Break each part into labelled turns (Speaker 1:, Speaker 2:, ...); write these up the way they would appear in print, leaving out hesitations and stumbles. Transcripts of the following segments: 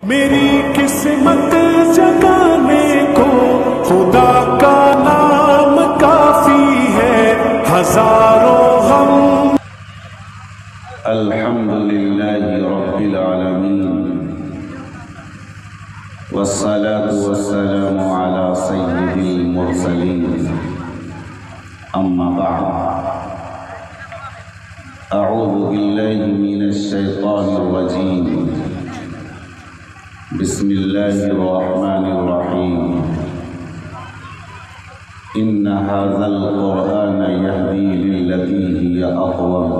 Speaker 1: میری قسمت جگانے کو خدا کا نام کافی ہے، ہزاروں غم۔
Speaker 2: الحمدللہ رب العالمین والصلاة والسلام على سید المرسلین، اما بعد، اعوذ باللہ من الشیطان الرجیم، بسم اللہ الرحمن الرحیم، ان هذا القرآن يهدي للتي هي اقوم،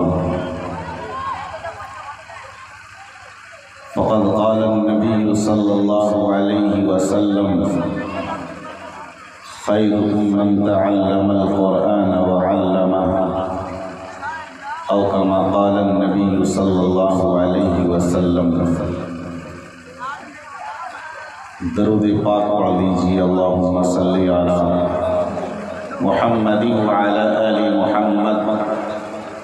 Speaker 2: فقد قال النبي صلى الله عليه وسلم خيركم من تعلم القرآن وعلمه، او كما قال النبي صلى الله عليه وسلم۔ درود پاک پڑھ لیجیے، اللہم صلی علی محمد وعلی آل محمد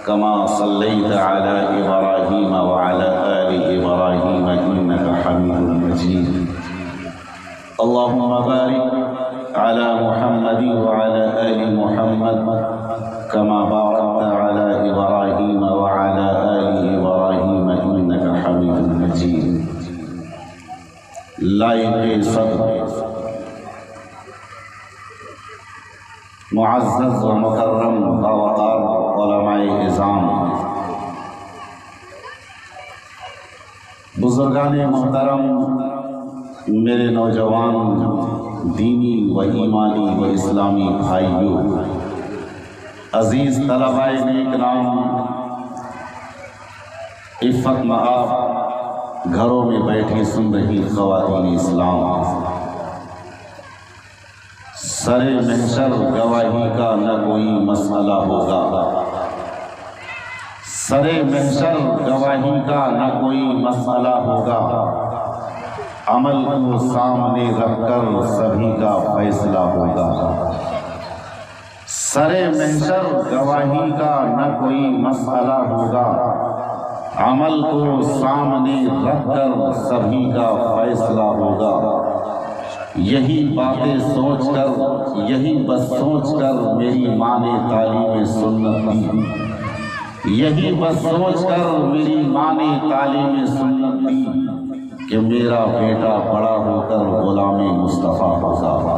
Speaker 2: کما صلیت علی ابراہیم وعلی آل ابراہیم انک حمید مجید، اللہم بارک علی محمد وعلی آل محمد کما بارکت علی ابراہیم وعلی آل ابراہیم انک حمید مجید۔ لائق صدر معزز و مکرم باوقار علماء اعظام، بزرگان محترم، میرے نوجوان دینی و ایمانی و اسلامی بھائیوں، عزیز طلباء نیک نام، عفت مآب، گھروں میں بیٹھی سن رہی خواتین اسلام، سر محشر گواہی کا نہ کوئی مسئلہ ہوگا، سر محشر گواہی کا نہ کوئی مسئلہ ہوگا، عمل کو سامنے رکھ کر سبھی کا فیصلہ ہوگا، سر محشر گواہی کا نہ کوئی مسئلہ ہوگا، عمل کو سامنے رکھ کر سبھی کا فیصلہ ہوگا۔ یہی باتیں سوچ کر، یہی بس سوچ کر میری ماں نے تعلیم سنت دی، یہی بس سوچ کر میری ماں نے تعلیم سنت دی کہ میرا بیٹا بڑا ہو کر غلام مصطفیٰ ہوگا،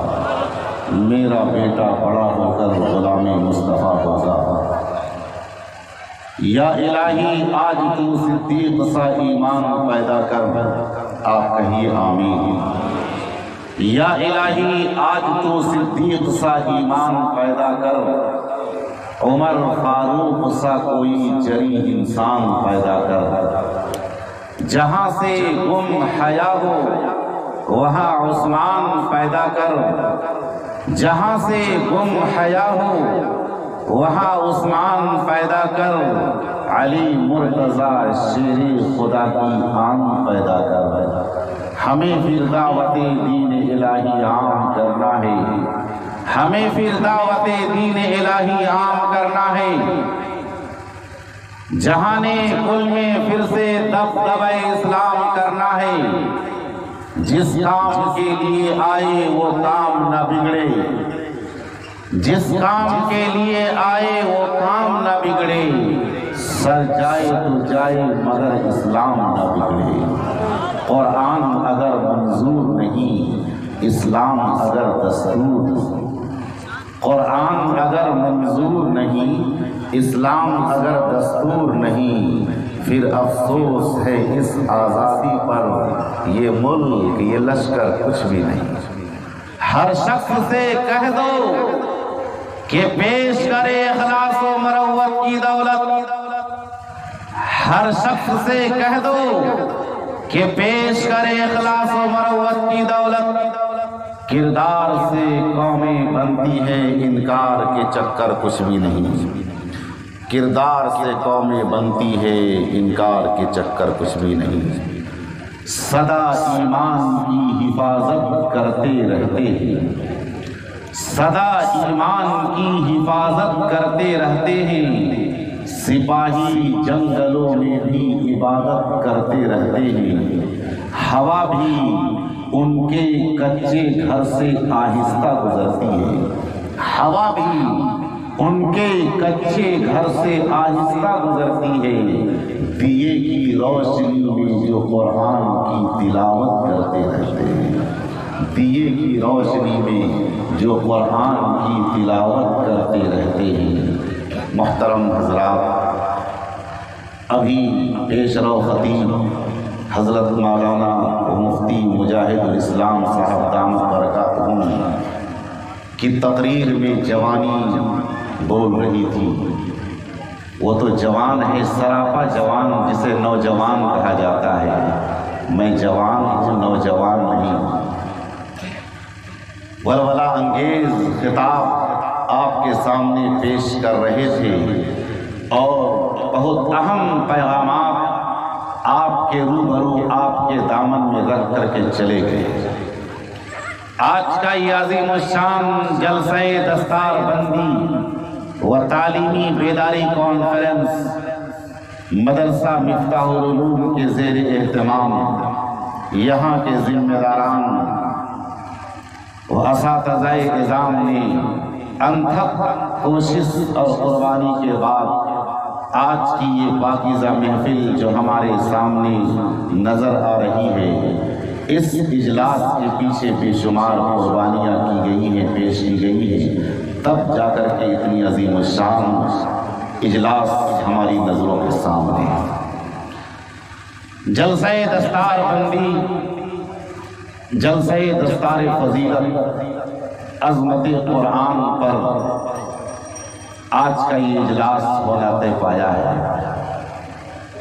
Speaker 2: میرا بیٹا بڑا ہو کر غلام مصطفیٰ ہوگا۔ یا الہی آج تو صدیق سا ایمان پیدا کر، آپ کہیے آمین۔ یا الہی آج تو صدیق سا ایمان پیدا کر، عمر فاروق سا کوئی جری انسان پیدا کر، جہاں سے گم حیا ہو وہاں عثمان پیدا کر، جہاں سے گم حیا ہو وہاں عثمان پیدا کر، علی مرتضیٰ شیر خدا کی آن پیدا کر۔ ہمیں پھر دعوت دین الہی عام کرنا ہے، ہمیں پھر دعوت دین الہی عام کرنا ہے، جہان کل میں پھر سے دبدبہ اسلام کرنا ہے، جس کام کے لیے آئے وہ کام نہ بگڑے، جس کام کے لیے آئے وہ کام نہ بگڑے، سر جائے تو جائے مگر اسلام نہ بگڑے۔ قرآن اگر منظور نہیں، اسلام اگر دستور، قرآن اگر منظور نہیں، اسلام اگر دستور نہیں، پھر افسوس ہے اس آزادی پر، یہ ملک یہ لشکر کچھ بھی نہیں۔ ہر شخص سے کہہ دو کہ پیش کرے اخلاص و مروت کی دولت، ہر شخص سے کہہ دو کہ پیش کرے اخلاص و مروت کی دولت، کردار سے قومیں بنتی ہے، انکار کے چکر کچھ بھی نہیں، کردار سے قومیں بنتی ہے، انکار کے چکر کچھ بھی نہیں، سدا ایمان کی حفاظت کرتے رہتے ہیں، سدا ایمان کی حفاظت کرتے رہتے ہیں، سپاہی جنگلوں میں بھی عبادت کرتے رہتے ہیں، ہوا بھی ان کے کچے گھر سے آہستہ گزرتی ہے، ہوا بھی ان کے کچے گھر سے آہستہ گزرتی ہے، دیے کی روشنی میں جو قرآن کی تلاوت کرتے رہتے ہیں، دیے کی روشنی میں جو قرآن کی تلاوت کرتے رہتے ہیں۔ محترم حضرات، ابھی پیشرو خطیب حضرت مولانا و مفتی مجاہد الاسلام صاحب دامت برکاتہم کی تقریر میں جوانی بول رہی تھی۔ وہ تو جوان ہے، سراپا جوان، جسے نوجوان کہا جاتا ہے۔ میں جوان ہوں، نوجوان نہیں۔ ولولہ انگیز خطاب آپ کے سامنے پیش کر رہے تھے اور بہت اہم پیغامات آپ کے روبرو آپ کے دامن میں رکھ کر کے چلے گئے۔ آج کا یہ عظیم الشان جلسہ دستار بندی و تعلیمی بیداری کانفرنس مدرسہ مفتاح العلوم کے زیر اہتمام یہاں کے ذمہ داران و اساتذہ نظام نے انتھک کوشش اور قربانی کے بعد آج کی یہ پاکیزہ محفل جو ہمارے سامنے نظر آ رہی ہے، اس اجلاس کے پیچھے بے شمار قربانیاں کی گئی ہیں، پیش کی گئی ہیں، تب جا کر کے اتنی عظیم الشان اجلاس ہماری نظروں کے سامنے ہے۔ جلسہ دستار بندی، جلسہ دستار فضیلت، عظمت قرآن پر آج کا یہ اجلاس ہونا طے پایا ہے۔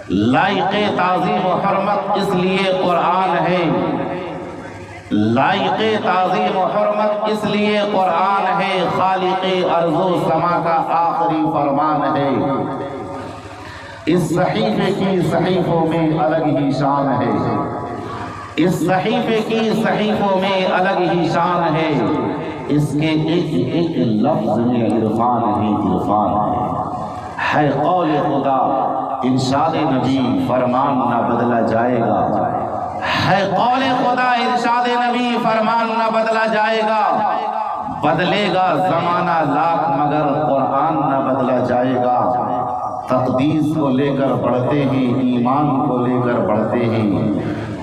Speaker 2: لائق تعظیم و حرمت اس لیے قرآن ہے، لائق تعظیم و حرمت اس لیے قرآن ہے، خالق ارض و سما کا آخری فرمان ہے۔ اس صحیفے کی صحیفوں میں الگ ہی شان ہے، اس صحیفے کی صحیفوں میں الگ ہی شان ہے، اس کے ایک ایک لفظ میں عرفان ہی عرفان ہے قول خدا، ارشاد نبی فرمان نہ بدلا جائے گا، ہے قول خدا ارشاد نبی فرمان نہ بدلا جائے گا، بدلے گا زمانہ لاکھ مگر قرآن نہ بدلا جائے گا۔ تقدیس کو لے کر بڑھتے ہیں، ایمان کو لے کر بڑھتے ہیں،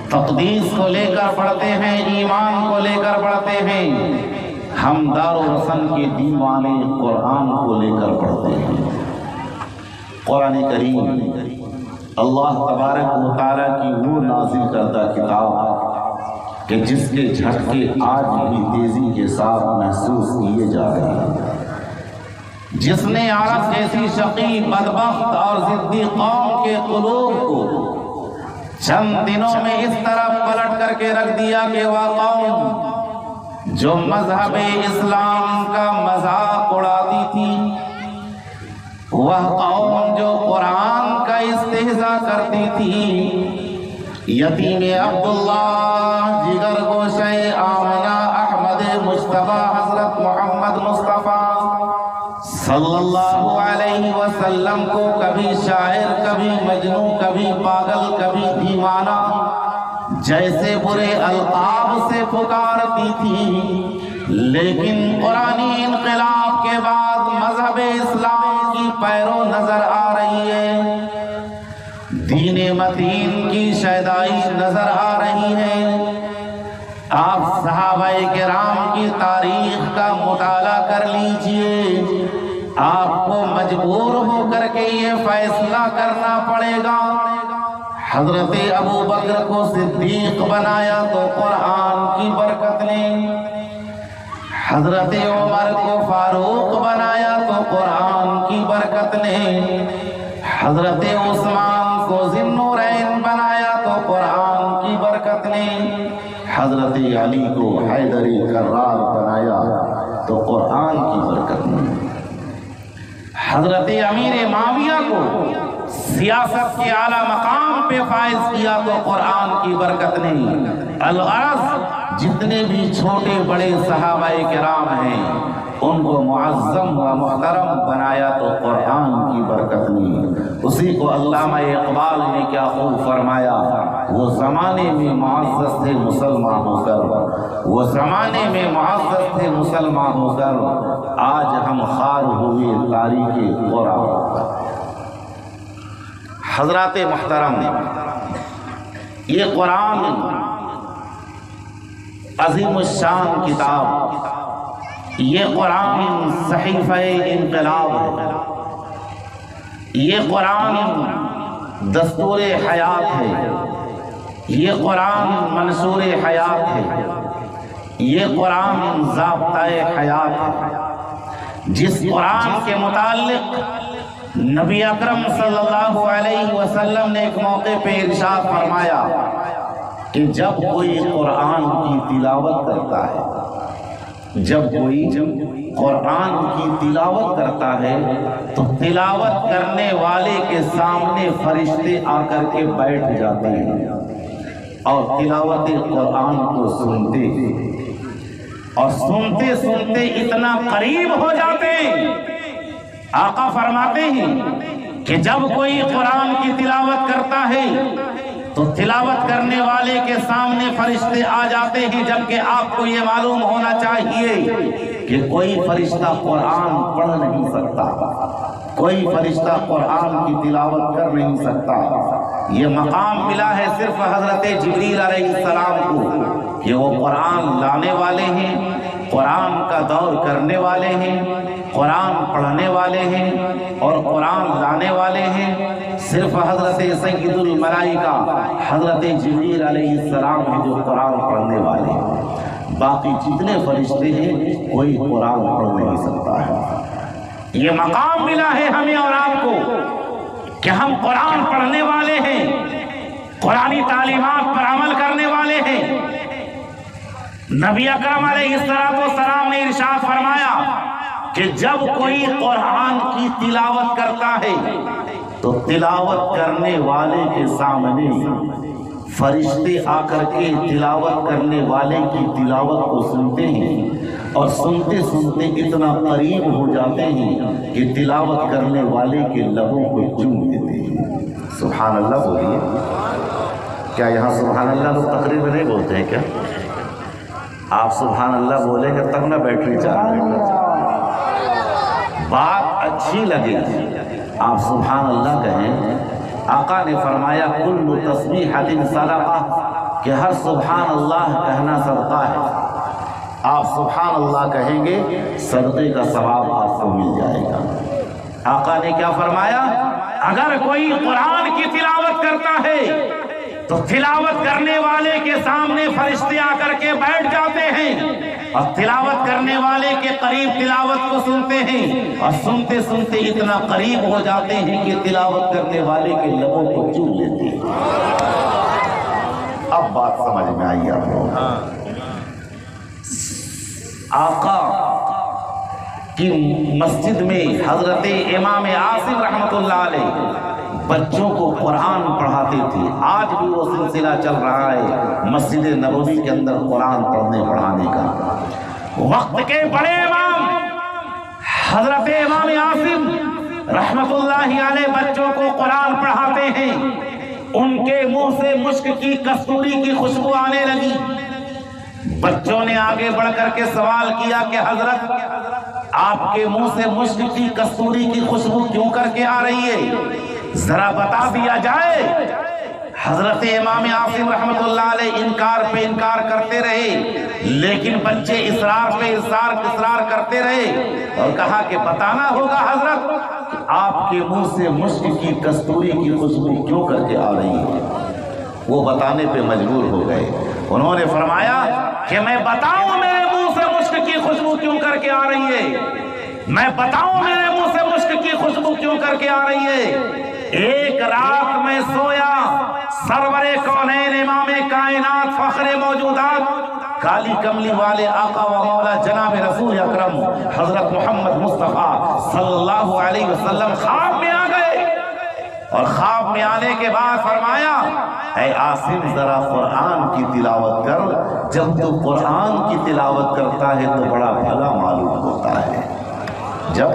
Speaker 2: تقدیس کو لے کر بڑھتے ہیں، ایمان کو لے کر بڑھتے ہیں، ہم دار و رسن کے دیوانے قرآن کو لے کر پڑھتے ہیں۔ قرآن کریم اللہ تبارک و تعالیٰ کی وہ نازل کردہ کتاب کہ جس کے جھٹکے آج بھی تیزی کے ساتھ محسوس کیے جا رہے ہیں، جس نے عرب جیسی شقی بدبخت اور ضدی قوم کے قلوب کو چند دنوں میں اس طرح پلٹ کر کے رکھ دیا کہ وہ قوم جو مذہب اسلام کا مذاق اڑاتی تھی، وہ قوم جو قرآن کا استہزاء کرتی تھی، یتیم عبداللہ جگر گوشے آمنہ احمد مجتبی حضرت محمد مصطفیٰ صلی اللہ علیہ وسلم کو کبھی شاعر، کبھی مجنون، کبھی پاگل، کبھی دیوانہ جیسے برے القاب سے پکارتی تھی، لیکن قرآنی انقلاب کے بعد مذہب اسلام کی پیرو نظر آ رہی ہے، دین متین کی شیدائی نظر آ رہی ہے۔ آپ صحابہ کرام کی تاریخ کا مطالعہ کر لیجئے، آپ کو مجبور ہو کر کے یہ فیصلہ کرنا پڑے گا، حضرت ابو بکر کو صدیق بنایا تو قرآن کی برکت نے، حضرت عمر کو فاروق بنایا تو قرآن کی برکت نے، حضرت عثمان کو ذی النورین بنایا تو قرآن کی برکت نے، حضرت علی کو حیدر کرار بنایا تو قرآن کی برکت نے، حضرت امیر معاویہ کو سیاست کے اعلیٰ مقام پہ فائز کیا تو قرآن کی برکت نے، الغرض جتنے بھی چھوٹے بڑے صحابہ کرام ہیں ان کو معظم و محترم بنایا تو قرآن کی برکت نے۔ اسی کو علامہ اقبال نے کیا خوب فرمایا، وہ زمانے میں معزز تھے مسلمان ہو کر، وہ زمانے میں معزز تھے مسلمان ہو کر، آج ہم خوار ہوئے تاریخ قرآن۔ حضرات محترم، یہ قرآن عظیم الشان کتاب، یہ قرآن صحیفہ انقلاب ہے، یہ قرآن دستور حیات ہے، یہ قرآن منشور حیات ہے، یہ قرآن ضابطہ حیات ہے، جس قرآن کے متعلق نبی اکرم صلی اللہ علیہ وسلم نے ایک موقع پہ ارشاد فرمایا کہ جب کوئی قرآن کی تلاوت کرتا ہے، جب کوئی قرآن کی تلاوت کرتا ہے تو تلاوت کرنے والے کے سامنے فرشتے آ کر کے بیٹھ جاتے ہیں اور تلاوت قرآن کو سنتے ہیں، اور سنتے سنتے اتنا قریب ہو جاتے ہیں، آقا فرماتے ہیں کہ جب کوئی قرآن کی تلاوت کرتا ہے تو تلاوت کرنے والے کے سامنے فرشتے آ جاتے ہیں، جبکہ آپ کو یہ معلوم ہونا چاہیے کہ کوئی فرشتہ قرآن پڑھ نہیں سکتا، کوئی فرشتہ قرآن کی تلاوت کر نہیں سکتا۔ یہ مقام ملا ہے صرف حضرت جبریل علیہ السلام کو کہ وہ قرآن لانے والے ہیں، قرآن کا دور کرنے والے ہیں، قرآن پڑھنے والے ہیں اور قرآن لانے والے ہیں۔ صرف حضرت سید الملائکہ حضرت جبریل علیہ السلام ہیں جو قرآن پڑھنے والے ہیں، باقی جتنے فرشتے ہیں کوئی قرآن پڑھ نہیں سکتا ہے۔ یہ مقام ملا ہے ہمیں اور آپ کو کہ ہم قرآن پڑھنے والے ہیں، قرآنی تعلیمات پر عمل کرنے والے ہیں۔ نبی اکرم علیہ السلام نے ارشاد فرمایا کہ جب کوئی قرآن کی تلاوت کرتا ہے تو تلاوت کرنے والے کے سامنے فرشتے آ کر کے تلاوت کرنے والے کی تلاوت کو سنتے ہیں، اور سنتے سنتے اتنا قریب ہو جاتے ہیں کہ تلاوت کرنے والے کے لبوں کو چوم لیتے ہیں۔ سبحان اللہ بولیے۔ کیا یہاں سبحان اللہ لوگ تقریر میں نہیں بولتے ہیں کیا؟ آپ سبحان اللہ بولیں گے تب نہ بیٹری چارج ہوگا۔ بات اچھی لگے آپ سبحان اللہ کہیں۔ آقا نے فرمایا کل تسبیحۃ صدقہ، کہ ہر سبحان اللہ کہنا صدقہ ہے۔ آپ سبحان اللہ کہیں گے صدقے کا ثواب آپ کو مل جائے گا۔ آقا نے کیا فرمایا؟ اگر کوئی قرآن کی تلاوت کرتا ہے تو تلاوت کرنے والے کے سامنے فرشتے آ کر کے بیٹھ جاتے ہیں اور تلاوت کرنے والے کے قریب تلاوت کو سنتے ہیں، اور سنتے سنتے اتنا قریب ہو جاتے ہیں کہ تلاوت کرنے والے کے لبوں کو چوم لیتے ہیں۔ اب بات سمجھ میں آئی آپ کو۔ آقا کی مسجد میں حضرت امام عاصم رحمۃ اللہ علیہ بچوں کو قرآن پڑھاتے تھے۔ آج بھی وہ سلسلہ چل رہا ہے مسجد نبوی کے اندر قرآن پڑھنے پڑھانے کا۔ وقت کے بڑے امام حضرت امام عاصم رحمۃ اللہ علیہ بچوں کو قرآن پڑھاتے ہیں، ان کے منہ سے مشک کی کستوری کی خوشبو آنے لگی۔ بچوں نے آگے بڑھ کر کے سوال کیا کہ حضرت آپ کے منہ سے مشک کی کستوری کی خوشبو کیوں کر کے آ رہی ہے، ذرا بتا دیا جائے۔ حضرت امام عاصم رحمۃ اللہ علیہ انکار پہ انکار کرتے رہے، لیکن بچے اصرار پہ اصرار کرتے رہے اور کہا کہ بتانا ہوگا حضرت آپ کے منہ سے مشک کی کستوری کی خوشبو کیوں کر کے آ رہی ہے۔ وہ بتانے پہ مجبور ہو گئے۔ انہوں نے فرمایا کہ میں بتاؤں میرے منہ سے مشک کی خوشبو کیوں کر کے آ رہی ہے، میں بتاؤں میرے منہ سے مشک کی خوشبو کیوں کر کے آ رہی ہے۔ ایک رات میں سویا سرور کونین امام کائنات فخر موجودات کالی کملی والے آقا و مولا جناب رسول اکرم حضرت محمد مصطفیٰ صلی اللہ علیہ وسلم خواب میں آ گئے، اور خواب میں آنے کے بعد فرمایا اے عاصم ذرا قرآن کی تلاوت کر، جب تو قرآن کی تلاوت کرتا ہے تو بڑا بھلا معلوم ہوتا ہے۔ جب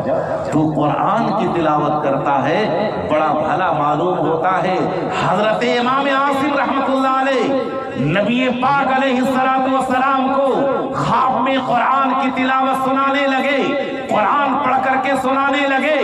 Speaker 2: تو قرآن کی تلاوت کرتا ہے بڑا بھلا معلوم ہوتا ہے۔ حضرت امام عاصم رحمت اللہ علیہ نبی پاک علیہ السلام کو خواب میں قرآن کی تلاوت سنانے لگے، قرآن پڑھ کر کے سنانے لگے۔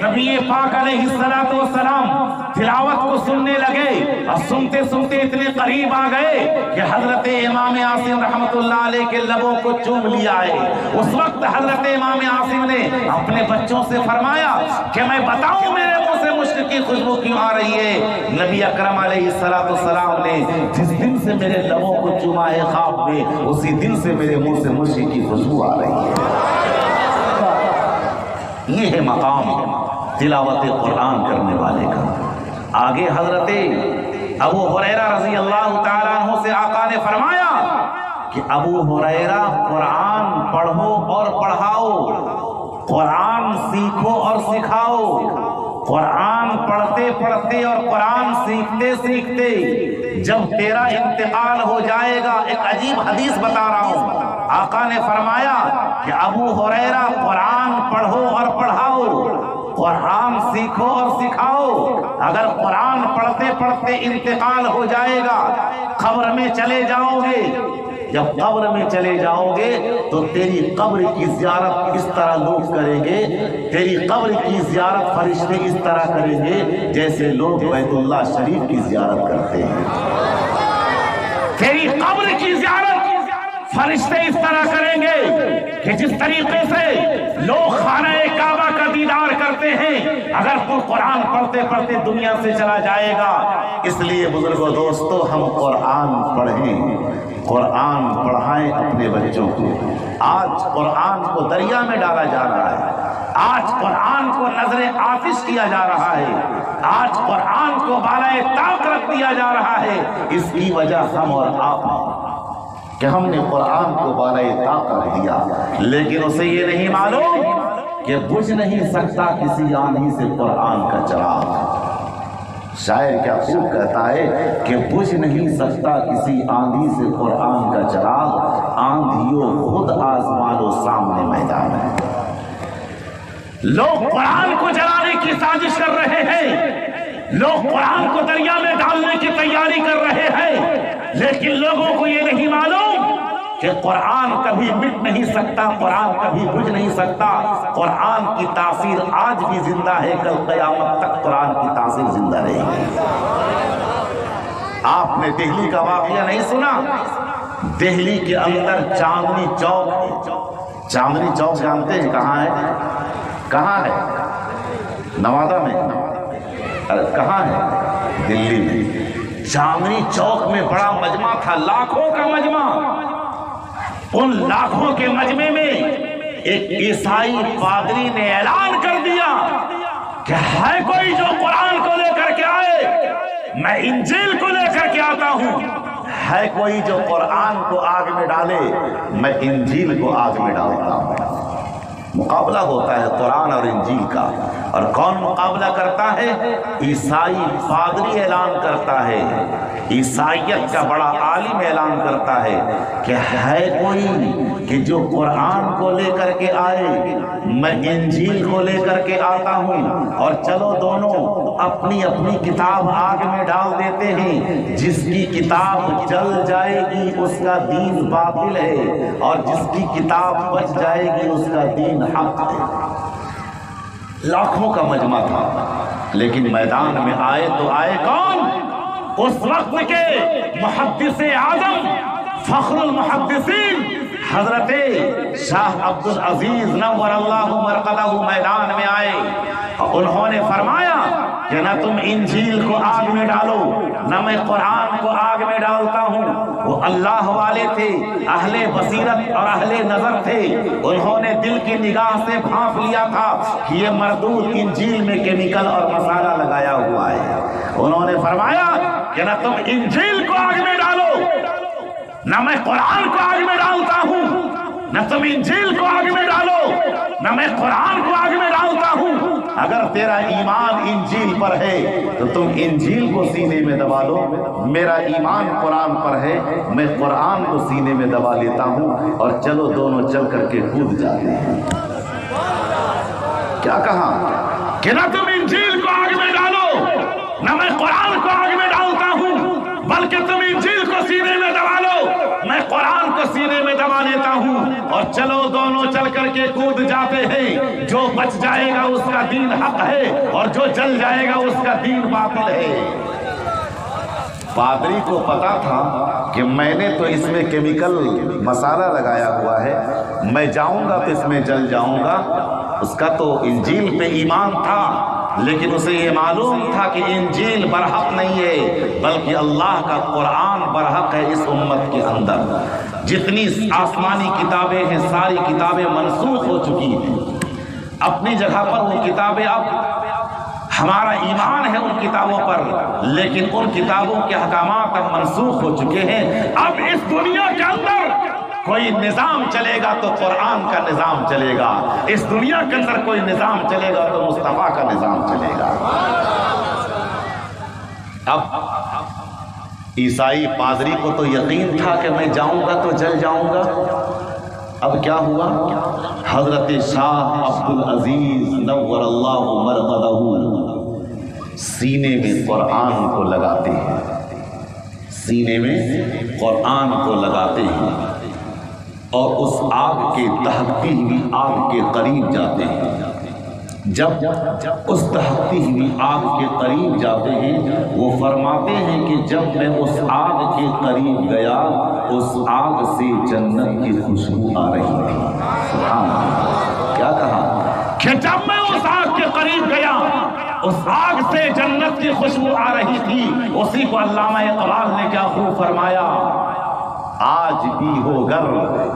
Speaker 2: نبی پاک علیہ السلام تلاوت کو سننے لگے اور سنتے سنتے اتنے قریب آ گئے کہ حضرت امام عاصم رحمت اللہ علیہ کے لبوں کو چوم لیا ہے۔ اس وقت حضرت امام عاصم نے اپنے بچوں سے فرمایا کہ میں بتاؤں میرے منہ سے مشک کی خوشبو کیوں آ رہی ہے؟ نبی اکرم علیہ السلام نے جس دن سے میرے لبوں کو چوما ہے خواب میں، اسی دن سے میرے منہ سے مشک کی خوشبو آ رہی ہے۔ یہ ہے مقام تلاوت قرآن کرنے والے کا۔ آگے حضرت ابو ہریرہ رضی اللہ تعالیٰ عنہ سے آقا نے فرمایا کہ ابو ہریرہ قرآن پڑھو اور پڑھاؤ، قرآن سیکھو اور سکھاؤ، قرآن پڑھتے پڑھتے اور قرآن سیکھتے سیکھتے جب تیرا انتقال ہو جائے گا۔ ایک عجیب حدیث بتا رہا ہوں، آقا نے فرمایا کہ ابو ہریرہ قرآن پڑھو اور پڑھاؤ، قرآن سیکھو اور سکھاؤ۔ اگر قرآن پڑھتے پڑھتے انتقال ہو جائے گا، قبر میں چلے جاؤ گے، جب قبر میں چلے جاؤ گے تو تیری قبر کی زیارت اس طرح لوگ کریں گے، تیری قبر کی زیارت فرشتے اس طرح کریں گے جیسے لوگ بیت اللہ شریف کی زیارت کرتے ہیں۔ تیری قبر کی زیارت فرشتے اس طرح کریں گے کہ جس طریقے سے لوگ خانہ کعبہ کا دیدار کرتے ہیں، اگر تو قرآن پڑھتے پڑھتے دنیا سے چلا جائے گا۔ اس لیے بزرگوں دوستو، ہم قرآن پڑھیں، قرآن پڑھائیں اپنے بچوں کو۔ آج قرآن کو دریا میں ڈالا جا رہا ہے، آج قرآن کو نظر آتش کیا جا رہا ہے، آج قرآن کو بالائے طاق رکھ دیا جا رہا ہے۔ اس کی وجہ ہم اور آپ ہیں کہ ہم نے قرآن کو بالائے طاق رکھ دیا، لیکن اسے یہ نہیں معلوم کہ بجھ نہیں سکتا کسی آندھی سے قرآن کا چراغ۔ شاعر کیا خوب کہتا ہے کہ بجھ نہیں سکتا کسی آندھی سے قرآن کا چراغ، آندھیوں خود آزمانو سامنے میدان ہے۔ لوگ قرآن کو جلانے کی سازش کر رہے ہیں، لوگ قرآن کو دریا میں ڈالنے کی تیاری کر رہے ہیں، لیکن لوگوں کو یہ نہیں معلوم کہ قرآن کبھی مٹ نہیں سکتا، قرآن کبھی بجھ نہیں سکتا۔ قرآن کی تاثیر آج بھی زندہ ہے، کل قیامت تک قرآن کی تاثیر زندہ رہے گی۔ آپ نے دہلی کا واقعہ نہیں سنا؟ دہلی کے اندر چاندنی چوک ہے۔ چاندنی چوک جانتے ہیں کہاں ہے؟ کہاں ہے؟ نوادہ میں؟ کہاں ہے؟ دلی میں۔ چاندنی چوک میں بڑا مجمع تھا، لاکھوں کا مجمع۔ ان لاکھوں کے مجمع میں ایک عیسائی پادری نے اعلان کر دیا کہ ہے کوئی جو قرآن کو لے کر کے آئے، میں انجیل کو لے کر کے آتا ہوں۔ ہے کوئی جو قرآن کو آگ میں ڈالے، میں انجیل کو آگ میں ڈالتا ہوں۔ مقابلہ ہوتا ہے قرآن اور انجیل کا، اور کون مقابلہ کرتا ہے؟ عیسائی پادری اعلان کرتا ہے، عیسائیت کا بڑا عالم اعلان کرتا ہے کہ ہے کوئی کہ جو قرآن کو لے کر کے آئے، میں انجیل کو لے کر کے آتا ہوں، اور چلو دونوں اپنی اپنی کتاب آگ میں ڈال دیتے ہیں۔ جس کی کتاب جل جائے گی اس کا دین باطل ہے، اور جس کی کتاب بچ جائے گی اس کا دین حق ہے۔ لاکھوں کا مجمع تھا، لیکن میدان میں آئے تو آئے کون؟ اس وقت کے محدث اعظم، فخر المحدثین حضرت شاہ عبد العزیز نور اللہ مرقدہ میدان میں آئے۔ انہوں نے فرمایا کہ نہ تم انجیل کو آگ میں ڈالو، نہ میں قرآن کو آگ میں ڈالتا ہوں۔ وہ اللہ والے تھے، اہل بصیرت اور اہل نظر تھے۔ انہوں نے دل کی نگاہ سے بھانپ لیا تھا کہ یہ مردود انجیل میں کیمیکل اور مسالہ لگایا ہوا ہے۔ انہوں نے فرمایا کہ نہ تم انجیل کو آگ میں ڈالو، نہ میں قرآن کو آگ میں ڈالتا ہوں۔ نہ تم انجیل کو آگ میں ڈالو، نہ میں قرآن کو آگ میں ڈالتا ہوں۔ اگر تیرا ایمان انجیل پر ہے تو تم انجیل کو سینے میں دبا لو، میرا ایمان قرآن پر ہے، میں قرآن کو سینے میں دبا لیتا ہوں، اور چلو دونوں چل کر کے کود جاتے ہیں۔ کیا کہا کہ نہ تم انجیل کو آگ میں ڈالو نہ میں قرآن کو آگ میں ڈالتا ہوں، بلکہ تم انجیل کو سینے میں دبا لو، میں قرآن کو سینے میں دبا لیتا ہوں، اور چلو دونوں چل کر کے کود جاتے ہیں، جو بچ جائے گا اس کا دین حق ہے اور جو جل جائے گا اس کا دین باطل ہے۔ پادری کو پتا تھا کہ میں نے تو اس میں کیمیکل مسالہ لگایا ہوا ہے، میں جاؤں گا تو اس میں جل جاؤں گا۔ اس کا تو انجیل پہ ایمان تھا، لیکن اسے یہ معلوم تھا کہ انجیل برحق نہیں ہے، بلکہ اللہ کا قرآن برحق ہے اس امت کے اندر۔ جتنی آسمانی کتابیں ہیں ساری کتابیں منسوخ ہو چکی ہیں، اپنی جگہ پر وہ کتابیں اب ہمارا ایمان ہے ان کتابوں پر، لیکن ان کتابوں کے احکامات اب منسوخ ہو چکے ہیں۔ اب اس دنیا کے اندر کوئی نظام چلے گا تو قرآن کا نظام چلے گا، اس دنیا کے اندر کوئی نظام چلے گا تو مصطفیٰ کا نظام چلے گا۔ اب عیسائی پادری کو تو یقین تھا کہ میں جاؤں گا تو جل جاؤں گا۔ اب کیا ہوا؟ حضرت شاہ عبدالعزیز نور اللہ مرقدہ سینے میں قرآن کو لگاتے ہیں، سینے میں قرآن کو لگاتے ہیں اور اس آگ کے دہکتی ہوئی آگ کے قریب جاتے ہیں۔ جب اس دہکتی ہوئی آگ کے قریب جاتے ہیں، وہ فرماتے ہیں کہ جب میں اس آگ کے قریب گیا اس آگ سے جنت کی خوشبو آ رہی تھی۔ سبحان اللہ، کیا کہا کہ جب میں اس آگ کے قریب گیا اس آگ سے جنت کی خوشبو آ رہی تھی۔ اسی کو علامہ اقبال نے کیا خوب فرمایا، آج بھی ہو گر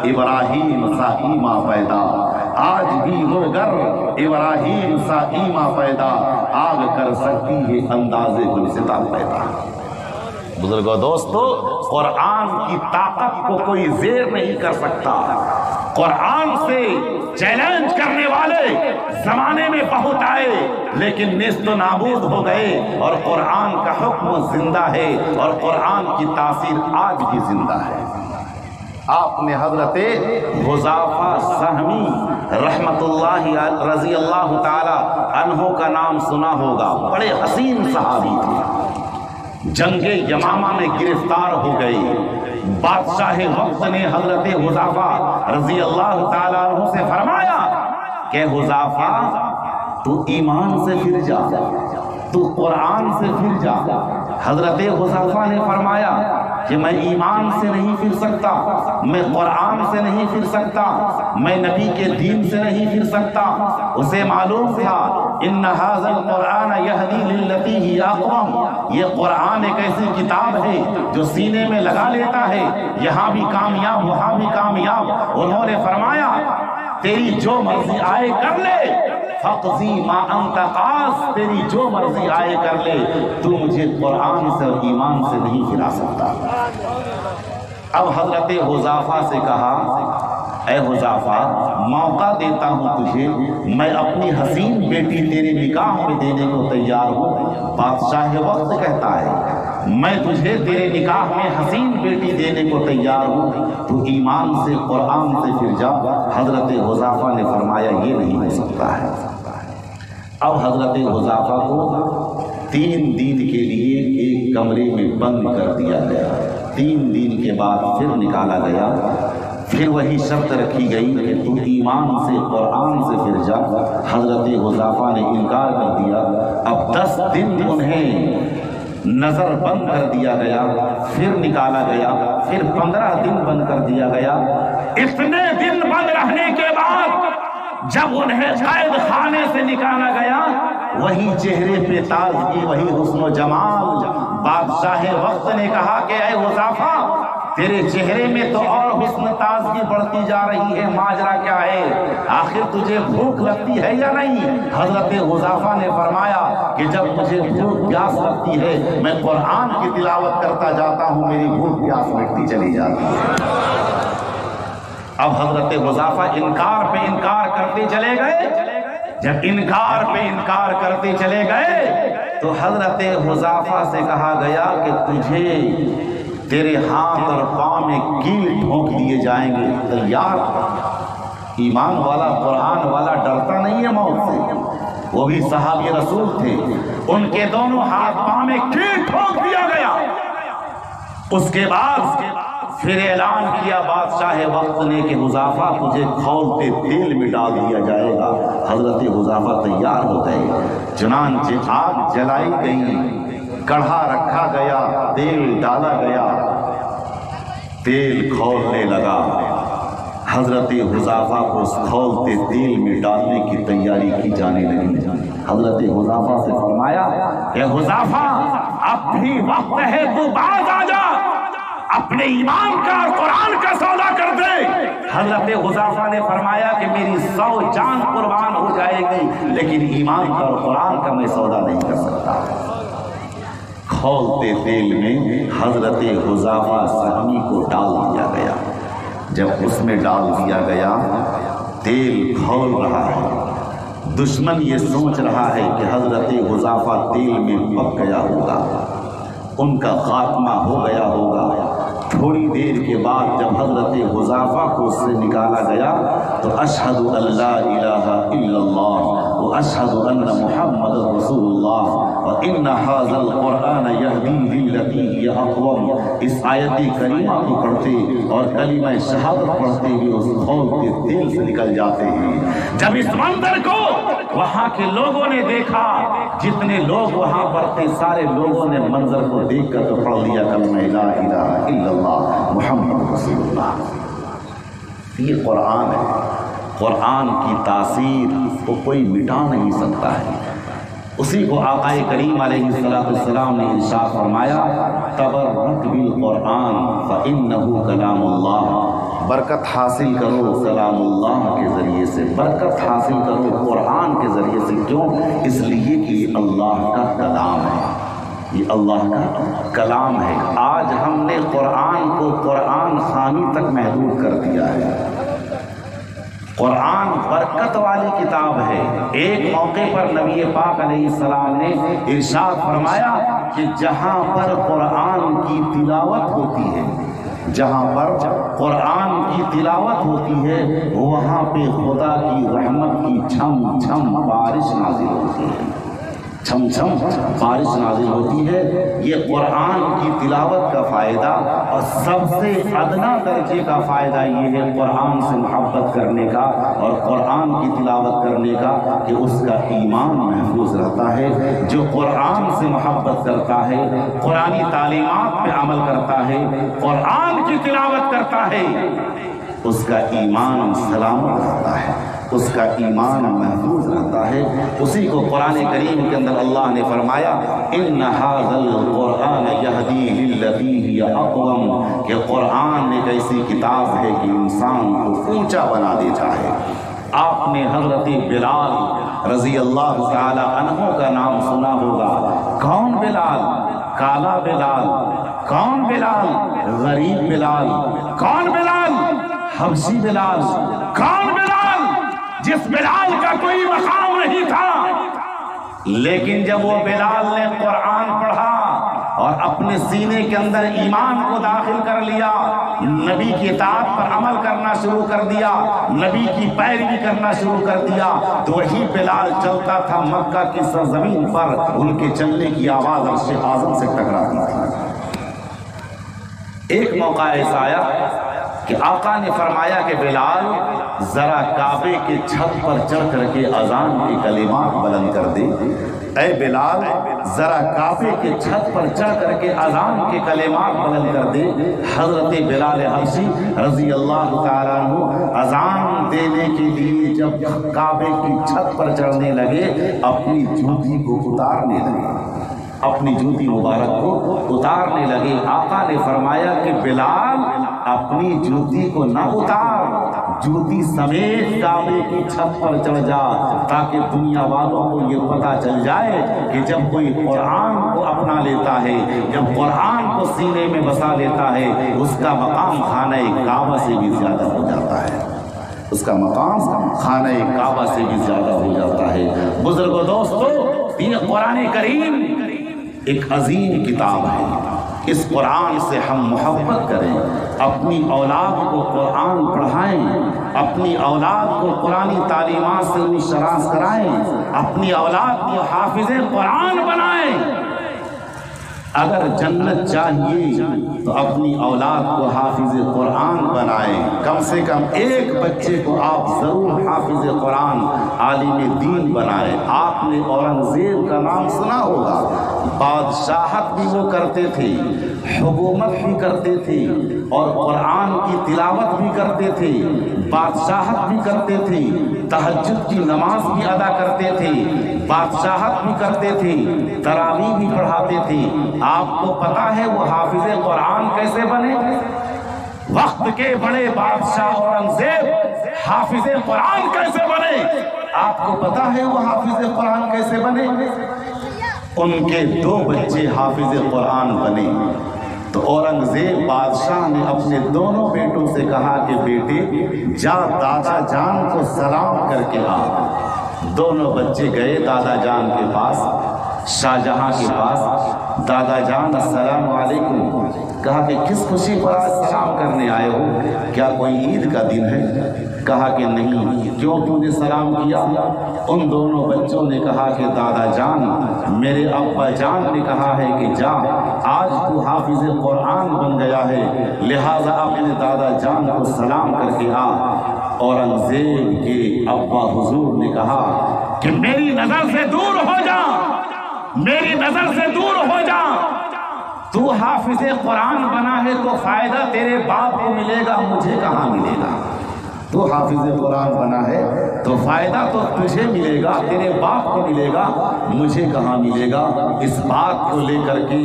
Speaker 2: ابراہیم سا ایماں پیدا، آج بھی ہو گر ابراہیم سا ایماں پیدا، آگ کر سکتی ہے اندازے گلستان پیدا۔ بزرگوں دوستو، قرآن کی طاقت کو کوئی زیر نہیں کر سکتا۔ قرآن سے چیلنج کرنے والے زمانے میں بہت آئے لیکن نیست و نابود ہو گئے، اور قرآن کا حکم زندہ ہے اور قرآن کی تاثیر آج بھی زندہ ہے۔ آپ نے حضرت حذیفہ سہمی رحمت اللہ رضی اللہ تعالی عنہ کا نام سنا ہوگا، بڑے حسین صحابی تھے، جنگ یمامہ میں گرفتار ہو گئے۔ بادشاہ وقت نے حضرت حذیفہ رضی اللہ تعالیٰ عنہ سے فرمایا کہ حذیفہ تو ایمان سے پھر جا، تو قرآن سے پھر جا۔ حضرت حذیفہ نے فرمایا کہ میں ایمان سے نہیں پھر سکتا، میں قرآن سے نہیں پھر سکتا، میں نبی کے دین سے نہیں پھر سکتا۔ اسے معلوم تھا ان ھذا القرآن یہدی للتی ہی اقوم، یہ قرآن ایک ایسی کتاب ہے جو سینے میں لگا لیتا ہے، یہاں بھی کامیاب وہاں بھی کامیاب۔ انہوں نے فرمایا تیری جو مرضی آئے کر لے، فقضی ما انت قاص، تیری جو مرضی آئے کر لے، تو مجھے قرآن سے اور ایمان سے نہیں پھرا سکتا۔ اب حضرت حذیفہ سے کہا اے حذیفہ موقع دیتا ہوں تجھے، میں اپنی حسین بیٹی تیرے نکاح میں دینے کو تیار ہوں۔ بادشاہ وقت کہتا ہے میں تجھے تیرے نکاح میں حسین بیٹی دینے کو تیار ہوں، تو ایمان سے قرآن سے پھر جا۔ حضرت حذیفہ نے فرمایا یہ نہیں ہو سکتا ہے۔ اب حضرت حذیفہ کو 3 دن کے لیے ایک کمرے میں بند کر دیا گیا۔ 3 دن کے بعد پھر نکالا گیا، پھر وہی شرط رکھی گئی کہ تو ایمان سے قرآن سے پھر جا۔ حضرت حذیفہ نے انکار کر دیا۔ اب 10 دن انہیں نظر بند کر دیا گیا، پھر نکالا گیا، پھر 15 دن بند کر دیا گیا۔ اتنے دن بند رہنے کے بعد جب انہیں قید خانے سے نکالا گیا، وہی چہرے پہ تازگی، وہی حسن و جمال۔ بادشاہ وقت نے کہا کہ اے حذیفہ تیرے چہرے میں تو اور حسن تازگی بڑھتی جا رہی ہے، ماجرا کیا ہے؟ آخر تجھے بھوک لگتی ہے یا نہیں؟ حضرت حذیفہ نے فرمایا کہ جب مجھے بھوک پیاس لگتی ہے میں قرآن کی تلاوت کرتا جاتا ہوں، میری بھوک پیاس مٹتی چلی جاتی ہے۔ اب حضرت حذیفہ انکار پہ انکار کرتے چلے گئے۔ جب انکار پہ انکار کرتے چلے گئے تو حضرت حذیفہ سے کہا گیا کہ تجھے تیرے ہاتھ اور پاؤں میں کیل ٹھونک دیے جائیں گے، تیار۔ ایمان والا قرآن والا ڈرتا نہیں ہے موت سے، وہ بھی صحابی رسول تھے، ان کے دونوں ہاتھ پاؤں میں کیل ٹھوک دیا گیا، اس کے بعد پھر اعلان کیا بادشاہ وقت نے کہ حذیفہ تجھے کھولتے تیل میں ڈال دیا جائے گا۔ حضرت حذیفہ تیار ہو گئے، چنانچہ آگ جلائی گئی، کڑھا رکھا گیا، تیل ڈالا گیا، تیل کھولنے لگا۔ حضرت حذیفہ کو اس کھولتے تیل میں ڈالنے کی تیاری کی جانے لگی۔ حضرت حذیفہ سے فرمایا کہ حذیفہ اب بھی وقت ہے، تو باز آ جا، اپنے ایمان کا اور قرآن کا سودا کر دے۔ حضرت حذیفہ نے فرمایا کہ میری 100 جان قربان ہو جائے گی، لیکن ایمان کا اور قرآن کا میں سودا نہیں کر سکتا۔ کھولتے تیل میں حضرت حذیفہ سہمی کو ڈال دیا گیا۔ جب اس میں ڈال دیا گیا، تیل کھول رہا ہے، دشمن یہ سوچ رہا ہے کہ حضرت حذیفہ تیل میں پک گیا ہوگا، ان کا خاتمہ ہو گیا ہوگا۔ تھوڑی دیر کے بعد جب حضرت حذیفہ کو اس سے نکالا گیا تو اشہد ان لا الہ الا اللہ و اشہد ان محمد رسول اللہ و ان ھذا القرآن یہدی للتی ہی اقوم، اس آیت کریمہ کو پڑھتے اور کلمہ شہادت پڑھتے ہوئے اس کھولتے تیل سے نکل جاتے ہیں۔ جب اس منظر کو وہاں کے لوگوں نے دیکھا، جتنے لوگ وہاں پر تھے سارے لوگوں نے منظر کو دیکھ کر تو پڑھ لیا کلمہ لا الہ الا اللہ محمد رسول اللہ۔ یہ قرآن ہے، قرآن کی تاثیر کو کوئی مٹا نہیں سکتا ہے۔ اسی کو آقا کریم علیہ السلام نے ارشاد فرمایا تبرک بالقرآن فإنہ کلام اللہ، برکت حاصل کرو کلام اللہ کے ذریعے سے، برکت حاصل کرو قرآن کے ذریعے سے۔ کیوں؟ اس لیے کہ یہ اللہ کا کلام ہے، یہ اللہ کا کلام ہے۔ آج ہم نے قرآن کو قرآن خوانی تک محدود کر دیا ہے۔ قرآن برکت والی کتاب ہے۔ ایک موقع پر نبی پاک علیہ السلام نے ارشاد فرمایا کہ جہاں پر قرآن کی تلاوت ہوتی ہے، جہاں پر قرآن کی تلاوت ہوتی ہے وہاں پہ خدا کی رحمت کی چھم چھم بارش نازل ہوتی ہے، چھم چھم بارش نازل ہوتی ہے۔ یہ قرآن کی تلاوت کا فائدہ اور سب سے ادنا درجے کا فائدہ یہ ہے قرآن سے محبت کرنے کا اور قرآن کی تلاوت کرنے کا کہ اس کا ایمان محفوظ رہتا ہے۔ جو قرآن سے محبت کرتا ہے، قرآنی تعلیمات پہ عمل کرتا ہے، قرآن کی تلاوت کرتا ہے، اس کا ایمان سلامت رہتا ہے، اس کا ایمان محفوظ رہتا ہے۔ اسی کو قرآن کریم کے اندر اللہ نے فرمایا ان ھذا القرآن یہدی للتی ہی اقوم، کہ قرآن ایک ایسی کتاب ہے کہ انسان کو اونچا بنا دیتا ہے۔ آپ نے حضرت بلال رضی اللہ تعالی عنہ کا نام سنا ہوگا۔ کون بلال؟ کالا بلال۔ کون بلال؟ غریب بلال۔ کون بلال؟ حبشی بلال۔ کون بلال؟ جس بلال کا کوئی مقام نہیں تھا، لیکن جب وہ بلال نے قرآن پڑھا اور اپنے سینے کے اندر ایمان کو داخل کر لیا، نبی کی اطاعت پر عمل کرنا شروع کر دیا، نبی کی پیروی کرنا شروع کر دیا، تو وہی بلال چلتا تھا مکہ کی سرزمین پر، ان کے چلنے کی آواز عرش اعظم سے ٹکراتی تھی۔ ایک موقع ایسا آیا کہ آقا نے فرمایا کہ بلال ذرا کعبے کے چھت پر چڑھ کر کے اذان کے کلمات بلند کر دے۔ اے بلال ذرا کعبے کے چھت پر چڑھ کر کے اذان کے کلمات بلند کر دے۔ حضرت بلال حبشی رضی اللہ تعالیٰ عنہ اذان دینے کے لیے جب کعبے کی چھت پر چڑھنے لگے، اپنی جوتی کو اتارنے لگے، اپنی جوتی مبارک کو اتارنے لگے۔ آقا نے فرمایا کہ بلال اپنی جوتی کو نہ اتار، جوتی سمیت کعبے کی چھت پر چڑھ جا، تاکہ دنیا والوں کو یہ پتہ چل جائے کہ جب کوئی قرآن کو اپنا لیتا ہے، جب قرآن کو سینے میں بسا لیتا ہے، اس کا مقام خانہ کعبہ سے بھی زیادہ ہو جاتا ہے، اس کا مقام خانہ کعبہ سے بھی زیادہ ہو جاتا ہے۔ بزرگوں دوستو، یہ قرآن کریم ایک عظیم کتاب ہے، اس قرآن سے ہم محبت کریں، اپنی اولاد کو قرآن پڑھائیں، اپنی اولاد کو قرآنی تعلیمات سے انہیں شراس کرائیں، اپنی اولاد کو حافظ قرآن بنائیں۔ اگر جنت چاہیے تو اپنی اولاد کو حافظ قرآن بنائیں، کم سے کم ایک بچے کو آپ ضرور حافظ قرآن عالم دین بنائیں۔ آپ نے اورنگزیب کا نام سنا ہوگا، بادشاہت بھی وہ کرتے تھے، حکومت بھی کرتے تھے، اور قرآن کی تلاوت بھی کرتے تھے، بادشاہت بھی کرتے تھے، تہجد کی نماز بھی ادا کرتے تھے، بادشاہت بھی کرتے تھے، تراویح بھی پڑھاتے تھے۔ آپ کو پتا ہے وہ حافظ قرآن کیسے بنے؟ وقت کے بڑے بادشاہ اورنگزیب حافظ قرآن کیسے بنے؟ آپ کو پتا ہے وہ حافظ قرآن کیسے بنے؟ ان کے 2 بچے حافظ قرآن بنے تو اورنگزیب بادشاہ نے اپنے دونوں بیٹوں سے کہا کہ بیٹے جا دادا جان کو سلام کر کے آ۔ دونوں بچے گئے دادا جان کے پاس، شاہ جہاں کے پاس۔ دادا جان السلام علیکم، کہا کہ کس خوشی پر آج سلام کرنے آئے ہو؟ کیا کوئی عید کا دن ہے؟ کہا کہ نہیں، کیوں تم نے سلام کیا؟ ان دونوں بچوں نے کہا کہ دادا جان میرے ابا جان نے کہا ہے کہ جا آج تو حافظ قرآن بن گیا ہے، لہٰذا اپنے دادا جان کو سلام کر کے آ۔ اورنگزیب کے ابا حضور نے کہا کہ میری نظر سے دور ہو جا، میری نظر سے دور ہو جا، تو حافظ قرآن بنا ہے تو فائدہ تیرے باپ کو ملے گا، مجھے کہاں ملے گا؟ تو حافظ قرآن بنا ہے تو فائدہ تو تجھے ملے گا، تیرے باپ کو ملے گا، مجھے کہاں ملے گا؟ اس بات کو لے کر کے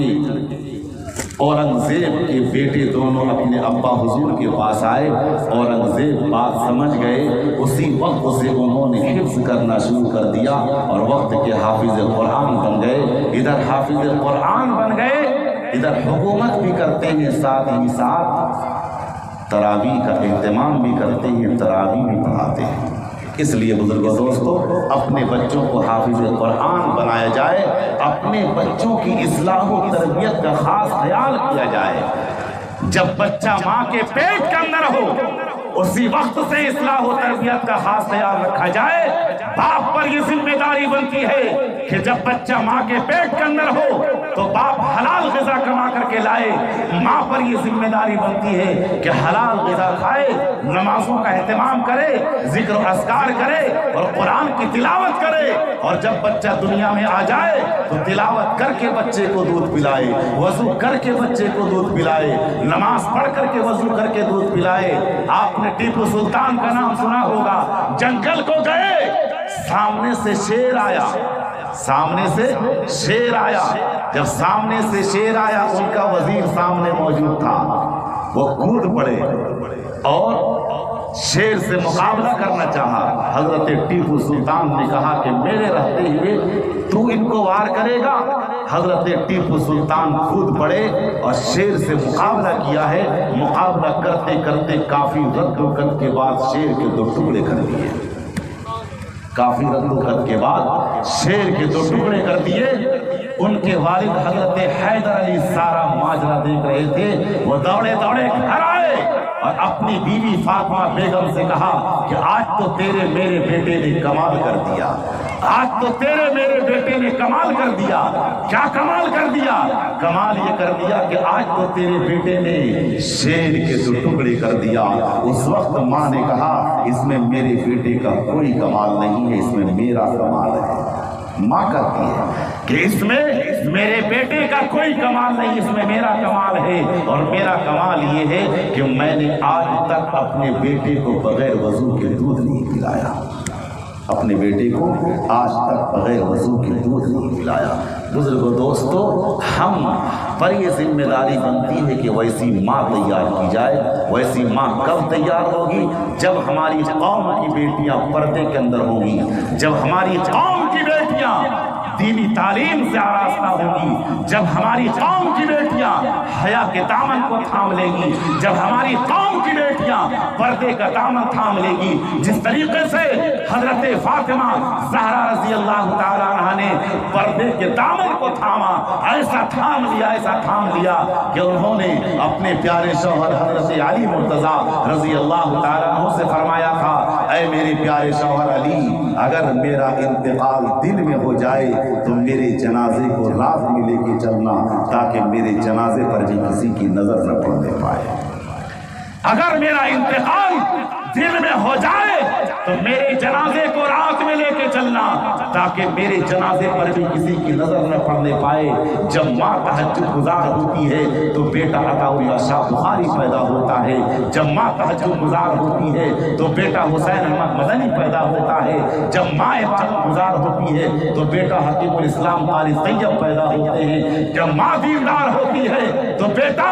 Speaker 2: اورنگزیب کے بیٹے دونوں اپنے ابا حضور کے پاس آئے۔ اورنگزیب بات سمجھ گئے، اسی وقت سے انہوں نے حفظ کرنا شروع کر دیا اور وقت کے حافظ قرآن بن گئے۔ ادھر حافظ قرآن بن گئے، ادھر حکومت بھی کرتے ہیں، ساتھ ہی ساتھ تراویح کا اہتمام بھی کرتے ہیں، تراویح بھی پڑھاتے ہیں۔ اس لیے بزرگوں دوستو اپنے بچوں کو حافظ قرآن بنایا جائے، اپنے بچوں کی اصلاح و تربیت کا خاص خیال کیا جائے۔ جب بچہ ماں کے پیٹ کے اندر ہو اسی وقت سے اصلاح و تربیت کا خاص خیال رکھا جائے۔ باپ پر یہ ذمہ داری بنتی ہے کہ جب بچہ ماں کے پیٹ کے اندر ہو تو باپ حلال غذا کما کر کے لائے، ماں پر یہ ذمہ داری بنتی ہے کہ حلال غذا کھائے، نمازوں کا اہتمام کرے، ذکر و اذکار کرے اور قرآن کی تلاوت کرے، اور جب بچہ دنیا میں آ جائے تو تلاوت کر کے بچے کو دودھ پلائے، وضو کر کے بچے کو دودھ پلائے، نماز پڑھ کر کے وضو کر کے دودھ پلائے۔ آپ نے ٹیپو سلطان کا نام سنا ہوگا، جنگل کو گئے، سامنے سے شیر آیا، سامنے سے شیر آیا، جب سامنے سے شیر آیا ان کا وزیر سامنے موجود تھا، وہ کود پڑے اور شیر سے مقابلہ کرنا چاہا۔ حضرت ٹیپو سلطان نے کہا کہ میرے رہتے ہوئے تو ان کو وار کرے گا؟ حضرت ٹیپو سلطان کود پڑے اور شیر سے مقابلہ کیا ہے۔ مقابلہ کرتے کرتے کافی رد و کت کے بعد شیر کے 2 ٹکڑے کر دیے، کافی رد و کت کے بعد شیر کے 2 ٹکڑے کر دیے۔ ان کے والد حضرت حیدر علی سارا ماجرا دیکھ رہے تھے، وہ دوڑے دوڑے گھر آئے اور اپنی بیوی فاطمہ بیگم سے کہا کہ آج تو تیرے میرے بیٹے نے کمال کر دیا، آج تو تیرے میرے بیٹے نے کمال کر دیا۔ کیا کمال کر دیا؟ کمال یہ کر دیا کہ آج تو تیرے بیٹے نے شیر کے 2 ٹکڑے کر دیا۔ اس وقت ماں نے کہا اس میں میرے بیٹے کا کوئی کمال نہیں ہے، اس میں میرا کمال ہے۔ ماں کہتی ہے کہ اس میں میرے بیٹے کا کوئی کمال نہیں، اس میں میرا کمال ہے، اور میرا کمال یہ ہے کہ میں نے آج تک اپنے بیٹے کو بغیر وضو کے دودھ نہیں پلایا، اپنے بیٹے کو آج تک بغیر وضو کے دودھ نہیں پلایا۔ بزرگوں دوستو ہم پر یہ ذمہ داری بنتی ہے کہ ویسی ماں تیار کی جائے۔ ویسی ماں کب تیار ہوگی؟ جب ہماری قوم کی بیٹیاں پردے کے اندر ہوں گی، جب ہماری قوم کی بیٹیاں دینی تعلیم سے آراستہ ہوگی، جب ہماری قوم کی بیٹیاں حیا کے دامن کو تھام لیں گی، جب ہماری قوم کی بیٹیاں بیٹیاں پردے کا دامن تھام لے گی، جس طریقے سے حضرت فاطمہ زہرا رضی اللہ تعالیٰ عنہ نے پردے کے دامن کو تھاما، ایسا تھام لیا کہ انہوں نے اپنے پیارے شوہر حضرت علی مرتضیٰ رضی اللہ تعالیٰ عنہ سے فرمایا تھا، اے میرے پیارے شوہر علی، اگر میرا انتقال دن میں ہو جائے تو میرے جنازے کو رات میں لے کے چلنا، تاکہ میرے جنازے پر بھی کسی کی نظر نہ پڑنے پائے۔ اگر میرا انتقال دن میں ہو جائے تو میرے جنازے کو رات میں لے کے چلنا، تاکہ میرے جنازے پر بھی کسی کی نظر نہ پڑنے پائے۔ جب ماں تہجد گزار ہوتی ہے تو بیٹا عطا اللہ شاہ بخاری پیدا ہوتا ہے، جب ماں تہجد گزار ہوتی ہے تو بیٹا حسین احمد مدنی پیدا ہوتا ہے، جب ماں تہجد گزار ہوتی ہے تو بیٹا حکیم الاسلام قاری طیب پیدا ہوتے ہیں، جب ماں دیندار ہوتی ہے تو بیٹا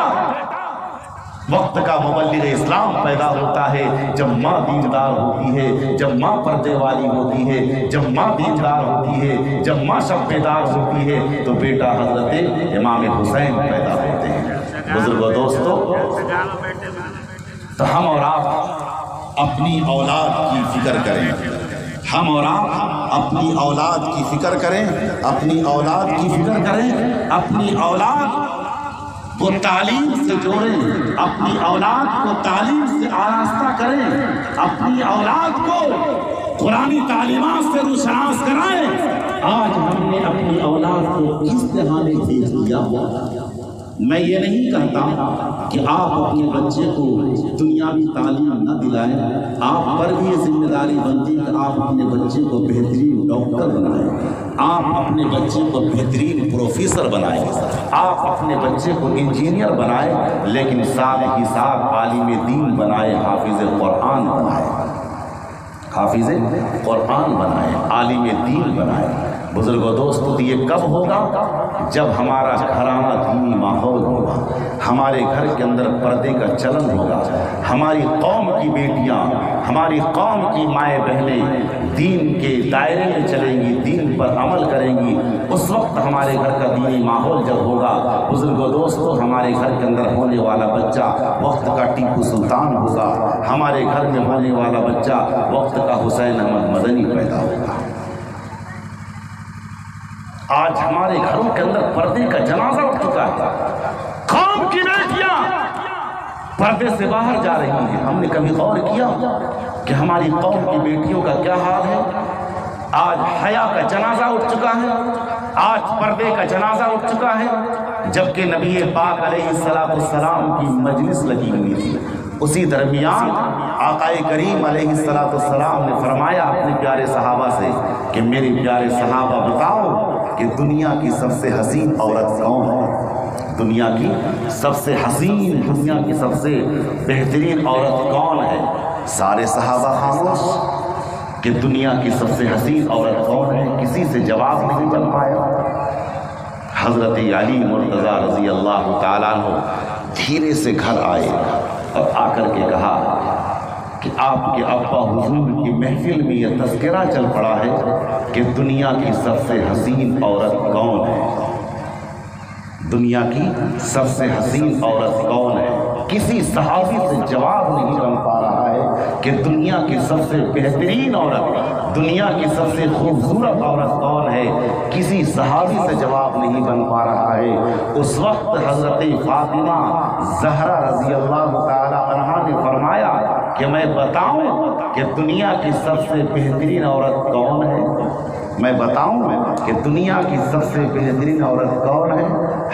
Speaker 2: وقت کا مبلغ اسلام پیدا ہوتا ہے، جب ماں دیندار ہوتی ہے، جب ماں پردے والی ہوتی ہے، جب ماں دیندار ہوتی ہے، جب ماں شب بیدار ہوتی ہے تو بیٹا حضرت امام حسین پیدا ہوتے ہیں۔ بزرگوں دوستو، تو ہم اور آپ اپنی اولاد کی فکر کریں، ہم اور آپ اپنی اولاد کی فکر کریں، اپنی اولاد کی فکر کریں، اپنی اولاد کو تعلیم سے جوڑیں، اپنی اولاد کو تعلیم سے آراستہ کریں، اپنی اولاد کو قرآنی تعلیمات سے روشناس کرائیں۔ آج ہم نے اپنی اولاد کو کس طرح نے بھیج دیا؟ میں یہ نہیں کہتا کہ آپ اپنے بچے کو دنیاوی تعلیم نہ دلائیں، آپ پر بھی یہ ذمہ داری بنتی ہے کہ آپ اپنے بچے کو بہترین ڈاکٹر بنائیں، آپ اپنے بچے کو بہترین پروفیسر بنائیں، آپ اپنے بچے کو انجینئر بنائیں، لیکن ساتھ ہی ساتھ عالم دین بنائیں، حافظ قرآن بنائیں، حافظ قرآن بنائیں، عالم دین بنائیں۔ بزرگوں دوستو، یہ کب ہوگا؟ جب ہمارا گھرانہ دینی ماحول ہوگا، ہمارے گھر کے اندر پردے کا چلن ہوگا، ہماری قوم کی بیٹیاں، ہماری قوم کی مائیں بہنیں دین کے دائرے میں چلیں گی، دین پر عمل کریں گی۔ اس وقت ہمارے گھر کا دینی ماحول جب ہوگا، بزرگوں دوستو، ہمارے گھر کے اندر ہونے والا بچہ وقت کا ٹیپو سلطان ہوگا، ہمارے گھر میں ہونے والا بچہ وقت کا حسین احمد مدنی پیدا ہوگا۔ آج ہمارے گھروں کے اندر پردے کا جنازہ اٹھ چکا ہے، قوم کی بیٹیاں پردے سے باہر جا رہی ہیں۔ ہم نے کبھی غور کیا کہ ہماری قوم کی بیٹیوں کا کیا حال ہے؟ آج حیا کا جنازہ اٹھ چکا ہے، آج پردے کا جنازہ اٹھ چکا ہے، جبکہ نبی پاک علیہ السلام کی مجلس لگی ہوئی تھی۔ اسی درمیان آقا کریم علیہ السلام نے فرمایا اپنے پیارے صحابہ سے کہ میرے پیارے صحابہ بتاؤ کہ دنیا کی سب سے حسین عورت کون ہے؟ دنیا کی سب سے حسین، دنیا کی سب سے بہترین عورت کون ہے؟ سارے صحابہ خاموش کہ دنیا کی سب سے حسین عورت کون ہے؟ کسی سے جواب نہیں بن پایا۔ حضرت علی مرتضیٰ رضی اللہ تعالیٰ عنہ دھیرے سے گھر آئے اور آ کر کے کہا کہ آپ کے ابا حضور کی محفل میں یہ تذکرہ چل پڑا ہے کہ دنیا کی سب سے حسین عورت کون ہے؟ دنیا کی سب سے حسین عورت کون ہے؟ کسی صحابی سے جواب نہیں بن پا رہا ہے کہ دنیا کی سب سے بہترین عورت، دنیا کی سب سے خوبصورت عورت کون ہے؟ کسی صحابی سے جواب نہیں بن پا رہا ہے۔ اس وقت حضرت فاطمہ زہرا رضی اللہ تعالی عنہا نے فرمایا کہ میں بتاؤں کہ دنیا کی سب سے بہترین عورت کون ہے؟ میں بتاؤں کہ دنیا کی سب سے بہترین عورت کون ہے؟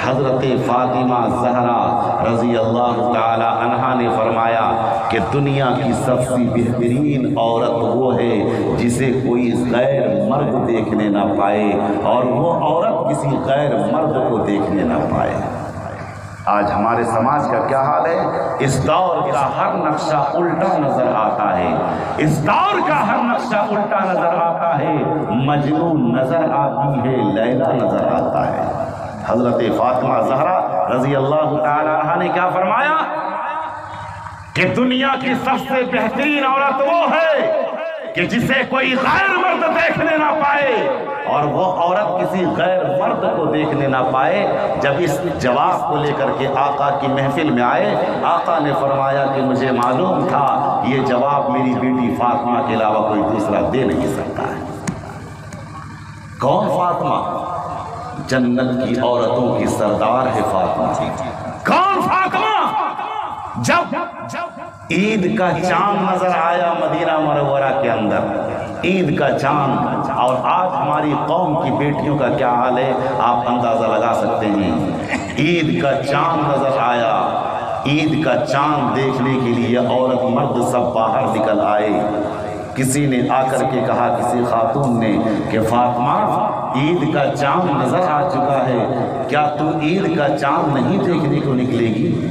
Speaker 2: حضرت فاطمہ زہرا رضی اللہ تعالی عنہا نے فرمایا کہ دنیا کی سب سے بہترین عورت وہ ہے جسے کوئی غیر مرد دیکھنے نہ پائے، اور وہ عورت کسی غیر مرد کو دیکھنے نہ پائے۔ آج ہمارے سماج کا کیا حال ہے؟ اس دور کا ہر نقشہ الٹا نظر آتا ہے، اس دور کا ہر نقشہ الٹا نظر آتا ہے۔ مجنون نظر آتی ہے، لیلا نظر آتا ہے۔ حضرت فاطمہ زہرا رضی اللہ تعالی عنہا نے کیا فرمایا کہ دنیا کی سب سے بہترین عورت وہ ہے کہ جسے کوئی غیر مرد دیکھنے نہ پائے اور وہ عورت کسی غیر مرد کو دیکھنے نہ پائے۔ جب اس جواب کو لے کر کے آقا کی محفل میں آئے، آقا نے فرمایا کہ مجھے معلوم تھا یہ جواب میری بیٹی فاطمہ کے علاوہ کوئی دوسرا دے نہیں سکتا ہے۔ کون فاطمہ؟ جنت کی عورتوں کی سردار ہے فاطمہ۔ کون فاطمہ؟ جب عید کا چاند نظر آیا مدینہ منورہ کے اندر، عید کا چاند، اور آج ہماری قوم کی بیٹیوں کا کیا حال ہے آپ اندازہ لگا سکتے ہیں۔ عید کا چاند نظر آیا، عید کا چاند دیکھنے کے لیے عورت مرد سب باہر نکل آئے۔ کسی نے آ کر کے کہا، کسی خاتون نے، کہ فاطمہ عید کا چاند نظر آ چکا ہے، کیا تو عید کا چاند نہیں دیکھنے کو نکلے گی؟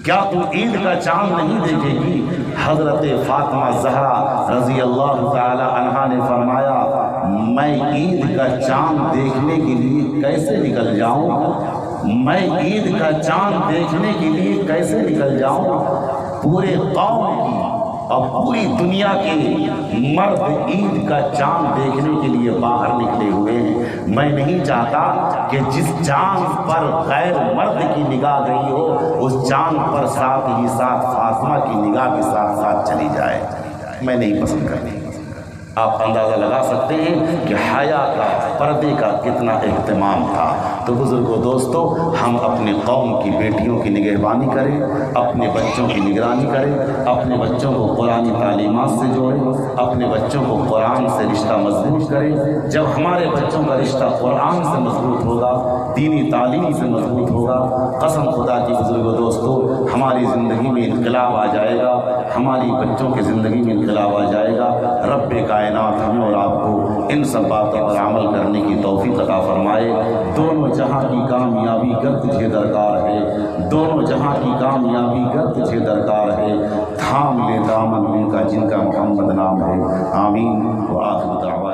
Speaker 2: کیا تو عید کا چاند نہیں دیکھے گی؟ حضرت فاطمہ زہرا رضی اللہ تعالی عنہا نے فرمایا، میں عید کا چاند دیکھنے کے لیے کیسے نکل جاؤں؟ میں عید کا چاند دیکھنے کے لیے کیسے نکل جاؤں؟ پورے قوم کی اور پوری دنیا کے مرد عید کا چاند دیکھنے کے لیے باہر نکلے ہوئے ہیں۔ میں نہیں چاہتا کہ جس چاند پر غیر مرد کی نگاہ گئی ہو، اس چاند پر ساتھ ہی ساتھ فاطمہ کی نگاہ بھی ساتھ ساتھ چلی جائے۔ میں نہیں پسند کرتی۔ آپ اندازہ لگا سکتے ہیں کہ حیا کا، پردے کا کتنا اہتمام تھا۔ تو بزرگوں، دوستو، ہم اپنے قوم کی بیٹیوں کی نگہبانی کریں، اپنے بچوں کی نگرانی کریں، اپنے بچوں کو قرآنی تعلیمات سے جوڑیں، اپنے بچوں کو قرآن سے رشتہ مضبوط کریں۔ جب ہمارے بچوں کا رشتہ قرآن سے مضبوط ہوگا، دینی تعلیم سے مضبوط ہوگا، قسم خدا کی بزرگوں دوستو، ہماری زندگی میں انقلاب آ جائے گا، ہماری بچوں کی زندگی میں انقلاب آ جائے گا۔ رب کائنات ہمیں اور آپ کو ان سب باتوں پر عمل کرنے کی توفیق عطا فرمائے۔ دونوں جہاں کی کامیابی گر تجھے درکار ہے، دونوں جہاں کی کامیابی گر تجھے درکار ہے۔ تھام لے دامن ان کا جن کا محمد نام ہے۔ آمین وآخر دعوانا۔